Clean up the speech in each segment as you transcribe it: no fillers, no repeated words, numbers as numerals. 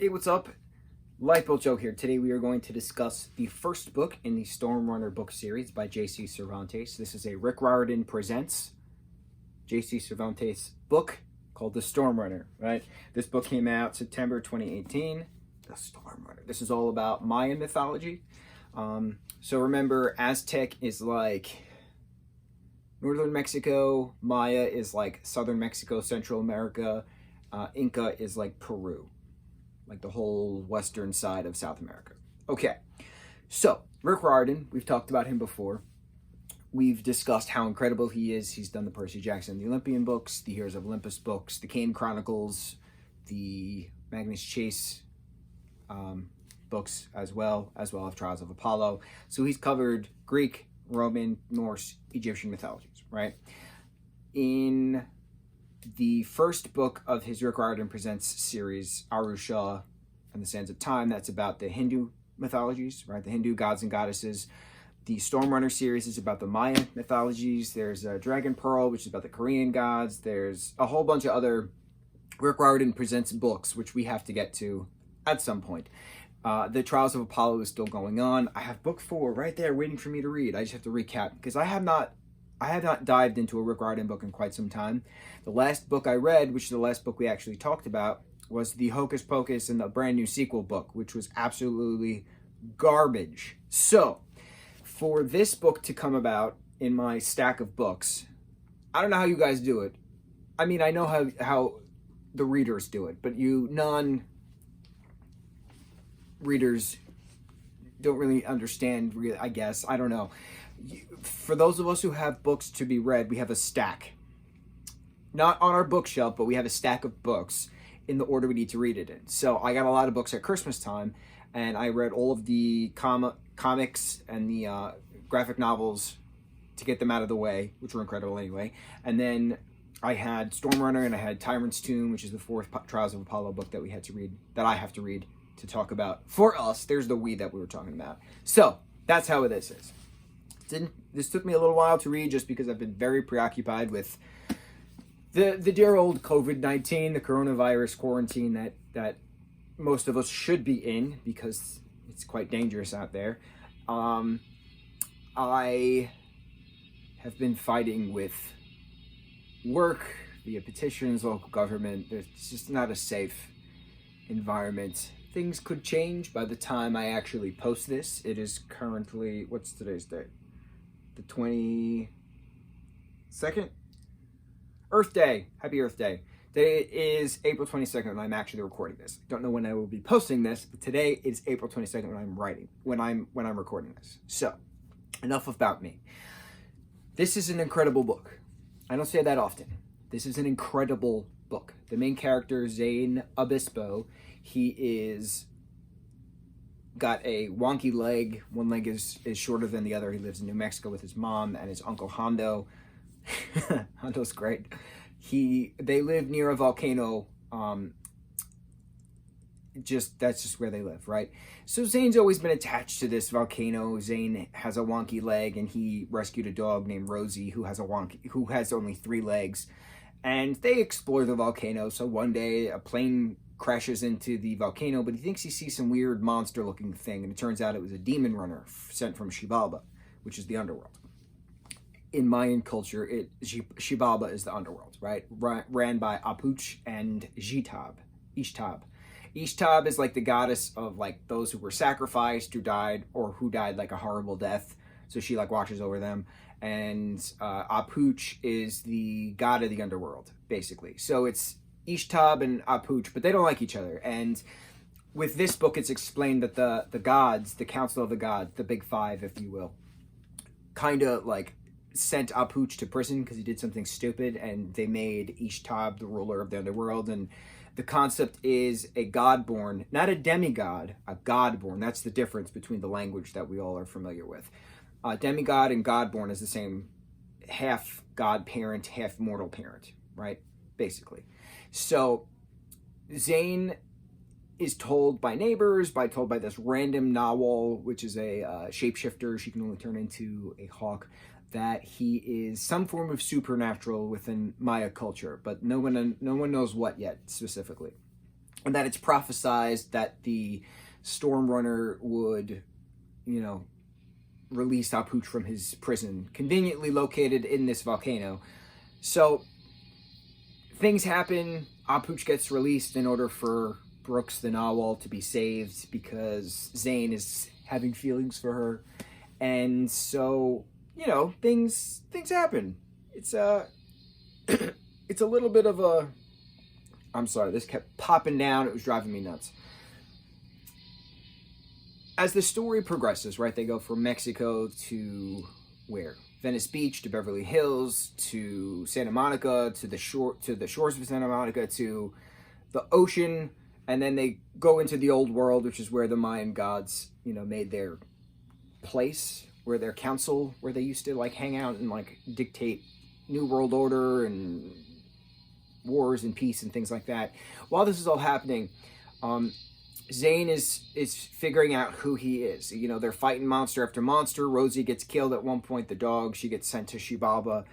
Hey, what's up? Lightboltjoe here. Today we are going to discuss the first book in the Stormrunner book series by J.C. Cervantes. This is a Rick Riordan Presents J.C. Cervantes book called The Stormrunner, right? This book came out September 2018. The Stormrunner. This is all about Mayan mythology. So remember, Aztec is like northern Mexico, Maya is like southern Mexico, Central America, Inca is like Peru, like the whole western side of South America. Okay, so Rick Riordan, we've talked about him before. We've discussed how incredible he is. He's done the Percy Jackson and the Olympian books, the Heroes of Olympus books, the Kane Chronicles, the Magnus Chase books as well as Trials of Apollo. So he's covered Greek, Roman, Norse, Egyptian mythologies, right? In the first book of his Rick Riordan Presents series, Arusha and the Sands of Time, that's about the Hindu mythologies, right? The Hindu gods and goddesses. The Stormrunner series is about the Maya mythologies. There's Dragon Pearl, which is about the Korean gods. There's a whole bunch of other Rick Riordan Presents books, which we have to get to at some point. The Trials of Apollo is still going on. I have book 4 right there waiting for me to read. I just have to recap because I have not dived into a Rick Riordan book in quite some time. The last book I read, which is the last book we actually talked about, was the Hocus Pocus and the brand new sequel book, which was absolutely garbage. So, for this book to come about in my stack of books, I don't know how you guys do it. I mean, I know how the readers do it, but you non-readers don't really understand, really, I guess. I don't know. For those of us who have books to be read, we have a stack. Not on our bookshelf, but we have a stack of books in the order we need to read it in. So I got a lot of books at Christmas time, and I read all of the comics and the graphic novels to get them out of the way, which were incredible anyway. And then I had Stormrunner and I had Tyrant's Tomb, which is the 4th Trials of Apollo book that we had to read, that I have to read to talk about for us. There's the we that we were talking about. So that's how this is. This took me a little while to read just because I've been very preoccupied with the dear old COVID-19, the coronavirus quarantine that most of us should be in because it's quite dangerous out there. I have been fighting with work via petitions, local government. It's just not a safe environment. Things could change by the time I actually post this. It is currently, what's today's date? The 22nd? Earth Day. Happy Earth Day. Today is April 22nd when I'm actually recording this. Don't know when I will be posting this, but today is April 22nd when I'm recording this. So, enough about me. This is an incredible book. I don't say that often. This is an incredible book. The main character, Zane Obispo, he is got a wonky leg. One leg is shorter than the other. He lives in New Mexico with his mom and his uncle Hondo. Hondo's great. They live near a volcano. That's just where they live, right? So Zane's always been attached to this volcano. Zane has a wonky leg, and he rescued a dog named Rosie who has only 3 legs. And they explore the volcano. So one day a plane crashes into the volcano, but he thinks he sees some weird monster-looking thing, and it turns out it was a demon runner sent from Xibalba, which is the underworld. In Mayan culture, Xibalba is the underworld, right? Ran by Apuch and Ishtab. Ishtab is like the goddess of like those who were sacrificed, who died like a horrible death. So she like watches over them. And Apuch is the god of the underworld, basically. So it's Ishtab and Apuch, but they don't like each other. And with this book, it's explained that the gods, the council of the gods, the big 5, if you will, kind of like sent Apuch to prison because he did something stupid, and they made Ishtab the ruler of the underworld. And the concept is a god-born, not a demigod, a god-born. That's the difference between the language that we all are familiar with. Demigod and god-born is the same, half god-parent, half mortal parent, right? Basically. So Zane is told by neighbors, told by this random narwhal, which is a shapeshifter. She can only turn into a hawk, that he is some form of supernatural within Maya culture, but no one knows what yet specifically. and that it's prophesized that the Storm Runner would, you know, release Apuch from his prison, conveniently located in this volcano. So things happen. Apuch gets released in order for Brooks the Narwhal to be saved because Zane is having feelings for her, and so, you know, things happen. It's it's a little bit of a, I'm sorry, this kept popping down. It was driving me nuts. As the story progresses, right, they go from Mexico to where? Venice Beach, to Beverly Hills, to Santa Monica, to the shores of Santa Monica, to the ocean, and then they go into the old world, which is where the Mayan gods, you know, made their place, where their council, where they used to like hang out and like dictate new world order and wars and peace and things like that. While this is all happening, Zane is figuring out who he is. You know, they're fighting monster after monster. Rosie gets killed at one point, the dog. She gets sent to Shibaba.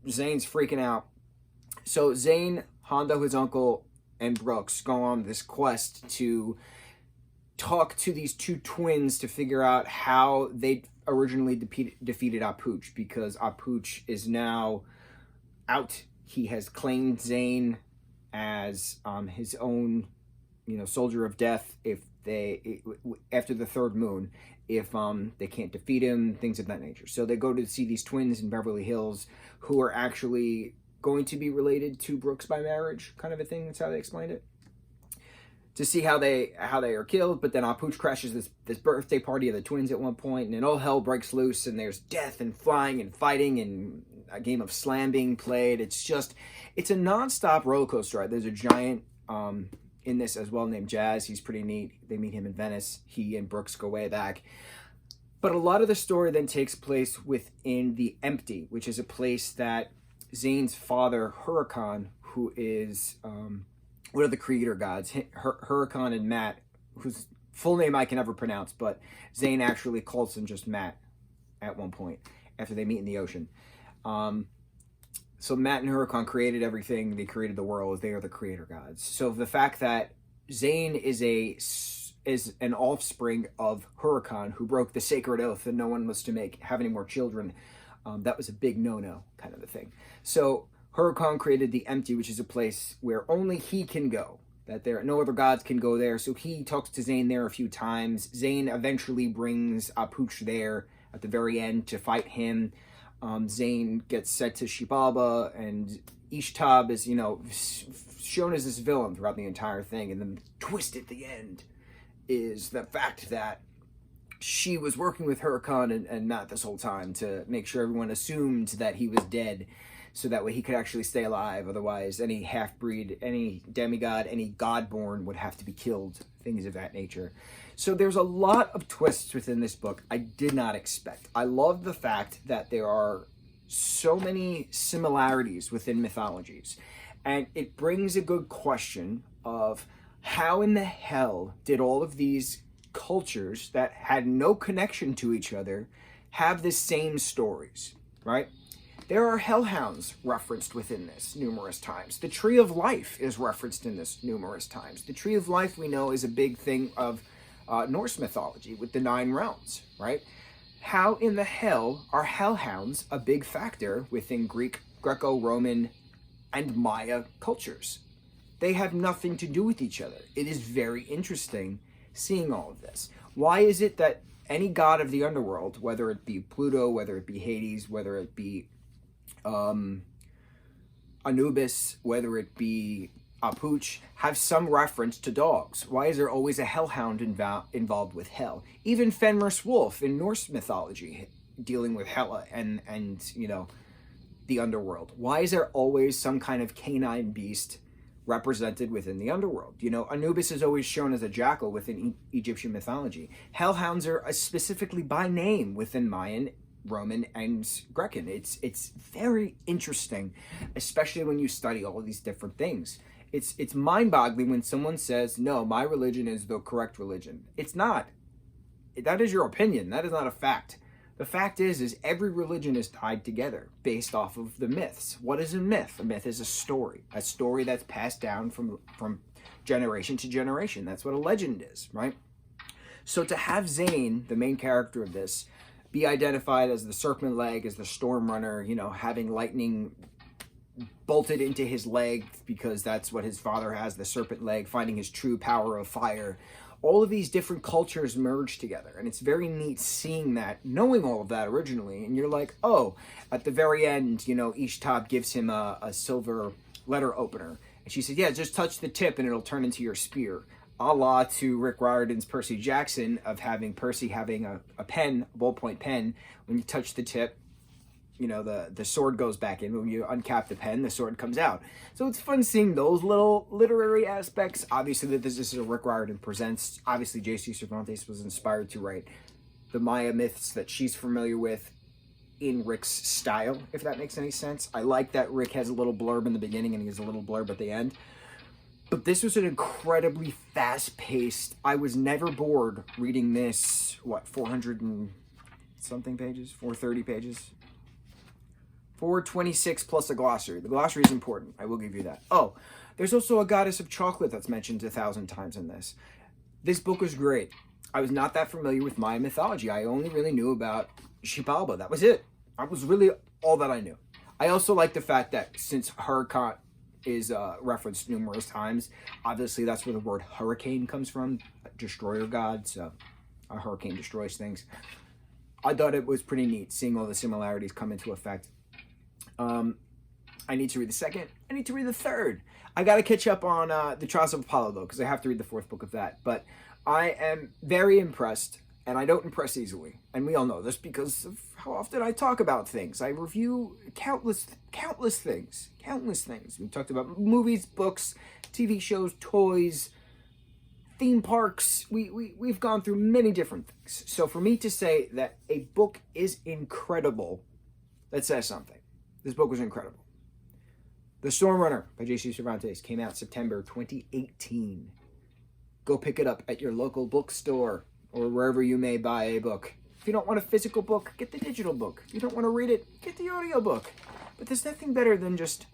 Zane's freaking out. So Zane, Hondo, his uncle, and Brooks go on this quest to talk to these two twins to figure out how they originally defeated Apuch, because Apuch is now out. He has claimed Zane as his own, you know, soldier of death after the third moon, if they can't defeat him, things of that nature. So they go to see these twins in Beverly Hills who are actually going to be related to Brooks by marriage, kind of a thing. That's how they explained it. To see how they are killed, but then Apuch crashes this birthday party of the twins at one point, and then all hell breaks loose, and there's death and flying and fighting and a game of slam being played. It's a non-stop roller coaster ride. There's a giant in this as well named Jazz. He's pretty neat. They meet him in Venice. He and Brooks go way back. But a lot of the story then takes place within the Empty, which is a place that Zane's father, Huracan, who is one of the creator gods, Huracan and Matt, whose full name I can never pronounce, but Zane actually calls him just Matt at one point after they meet in the ocean. So Matt and Huracan created everything. They created the world. They are the creator gods. So the fact that Zane is an offspring of Huracan, who broke the sacred oath that no one was to have any more children, that was a big no-no kind of a thing. So Huracan created the Empty, which is a place where only he can go, that no other gods can go there. So he talks to Zane there a few times. Zane eventually brings Apuch there at the very end to fight him. Zane gets sent to Shibaba, and Ishtab is, you know, shown as this villain throughout the entire thing. And then the twist at the end is the fact that she was working with Huracan and Matt this whole time to make sure everyone assumed that he was dead, so that way he could actually stay alive. Otherwise, any half-breed, any demigod, any god-born would have to be killed, things of that nature. So there's a lot of twists within this book I did not expect. I love the fact that there are so many similarities within mythologies. And it brings a good question of how in the hell did all of these cultures that had no connection to each other have the same stories, right? There are hellhounds referenced within this numerous times. The Tree of Life is referenced in this numerous times. The Tree of Life, we know, is a big thing of Norse mythology with the 9 realms, right? How in the hell are hellhounds a big factor within Greco-Roman, and Maya cultures? They have nothing to do with each other. It is very interesting seeing all of this. Why is it that any god of the underworld, whether it be Pluto, whether it be Hades, whether it be Anubis, whether it be Apuch, have some reference to dogs? Why is there always a hellhound involved with hell? Even Fenris Wolf in Norse mythology, dealing with Hela and you know, the underworld. Why is there always some kind of canine beast represented within the underworld? You know, Anubis is always shown as a jackal within Egyptian mythology. Hellhounds are specifically by name within Mayan, Roman, and Grecan. It's very interesting, especially when you study all of these different things. It's mind-boggling when someone says, no, my religion is the correct religion. It's not. That is your opinion. That is not a fact. The fact is every religion is tied together based off of the myths. What is a myth? A myth is a story that's passed down from generation to generation. That's what a legend is, right? So to have Zane, the main character of this, be identified as the serpent leg, as the storm runner, you know, having lightning bolted into his leg because that's what his father has, the serpent leg, finding his true power of fire. All of these different cultures merge together, and it's very neat seeing that, knowing all of that originally, and you're like, oh, at the very end, you know, Ishtab gives him a silver letter opener, and she said, yeah, just touch the tip and it'll turn into your spear. A la to Rick Riordan's Percy Jackson of having Percy having a pen, a ballpoint pen, when you touch the tip, you know, the sword goes back in. When you uncap the pen, the sword comes out. So it's fun seeing those little literary aspects. Obviously, that this is a Rick Riordan Presents. Obviously, J.C. Cervantes was inspired to write the Maya myths that she's familiar with in Rick's style, if that makes any sense. I like that Rick has a little blurb in the beginning and he has a little blurb at the end. But this was an incredibly fast-paced. I was never bored reading this, 400 and something pages? 430 pages? 426 plus a glossary. The glossary is important. I will give you that. Oh, there's also a goddess of chocolate that's mentioned 1,000 times in this. This book was great. I was not that familiar with Maya mythology. I only really knew about Xibalba. That was it. That was really all that I knew. I also like the fact that since Hurricane is referenced numerous times, obviously that's where the word hurricane comes from, destroyer god, so a hurricane destroys things. I thought it was pretty neat seeing all the similarities come into effect. I need to read the second. I need to read the third. I got to catch up on the Trials of Apollo, though, because I have to read the fourth book of that. But I am very impressed, and I don't impress easily. And we all know this because of how often I talk about things. I review countless things. We talked about movies, books, TV shows, toys, theme parks. We've gone through many different things. So for me to say that a book is incredible, that says something. This book was incredible. The Storm Runner by J.C. Cervantes came out September 2018. Go pick it up at your local bookstore or wherever you may buy a book. If you don't want a physical book, get the digital book. If you don't want to read it, get the audio book. But there's nothing better than just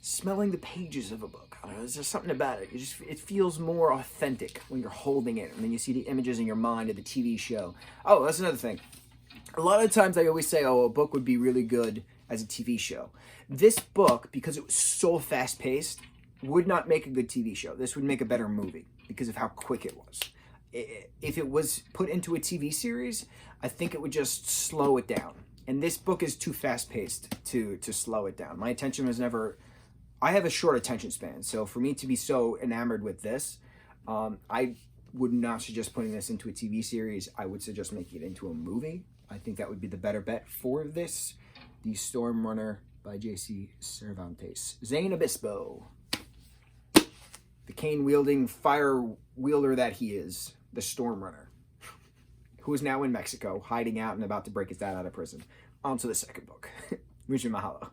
smelling the pages of a book. I don't know, there's just something about it. It feels more authentic when you're holding it, and then you see the images in your mind of the TV show. Oh, that's another thing. A lot of times I always say, oh, a book would be really good as a TV show. This book, because it was so fast-paced, would not make a good TV show. This would make a better movie because of how quick it was. If it was put into a TV series, I think it would just slow it down. And this book is too fast-paced to slow it down. My attention was never... I have a short attention span, so for me to be so enamored with this, I would not suggest putting this into a TV series. I would suggest making it into a movie. I think that would be the better bet for this. The Storm Runner by J.C. Cervantes. Zane Obispo. The cane-wielding fire wielder that he is. The Storm Runner. Who is now in Mexico, hiding out and about to break his dad out of prison. On to the second book. Mucho mahalo.